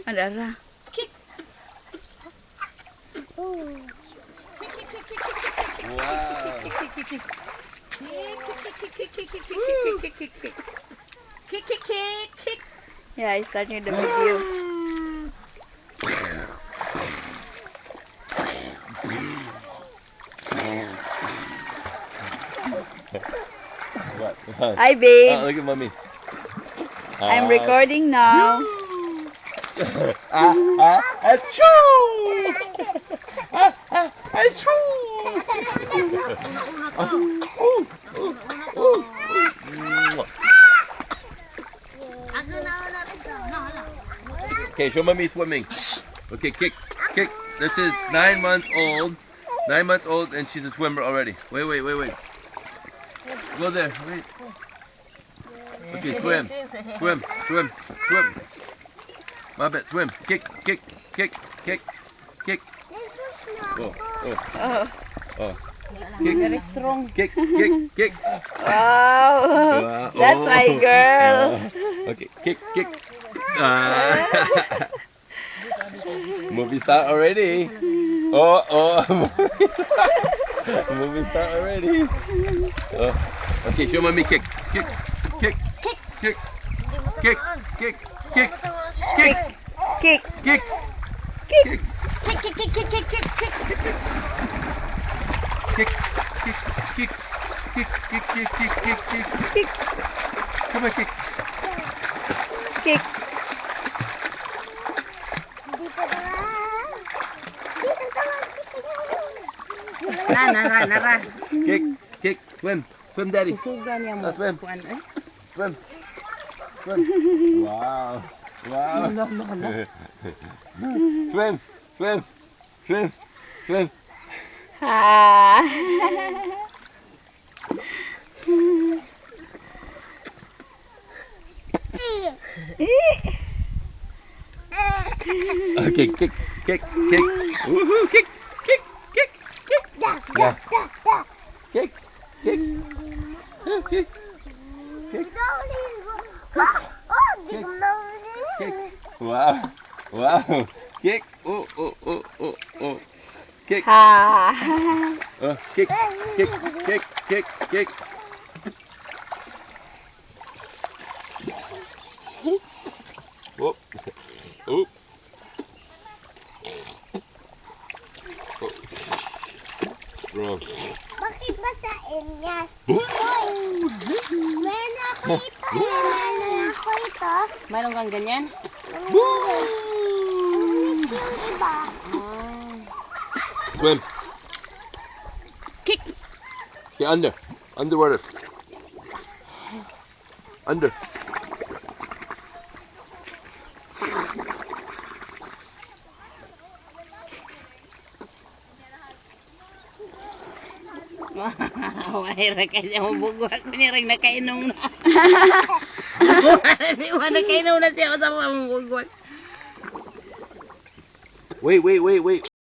Adara. Wow. Yeah, I started the video. What? Hi, babe. Oh, look at mommy. I'm recording now. Achoo! Achoo! Okay, show mommy swimming. Okay, kick. This is 9 months old. 9 months old and she's a swimmer already. Wait. Go there, wait. Okay, swim. Mabet, swim. Kick. Oh. Kick. Very strong. Kick. Wow. That's my girl. Okay, kick. Movie start already. Oh. Movie start already. Okay, show mommy kick. Come on, kick. Kick. Nara. Kick. Swim, daddy. Susugan niya mo. Swim. Wow. No. Swim. Ah. Okay, kick. Woohoo, kick. Yeah. Kick. Wow. Kick. Oh. Kick. Ha. Kick. Whoop. Oop. Bro. Bakit basain niya? Meron ako ito. Mayroon kang ganyan? Ang yung iba. Swim. Kick. Okay, underwater. Under. Mahirap kasi mabugwak. Manirang nakainom na. Nakainom na siya sa mabugwak. Wait.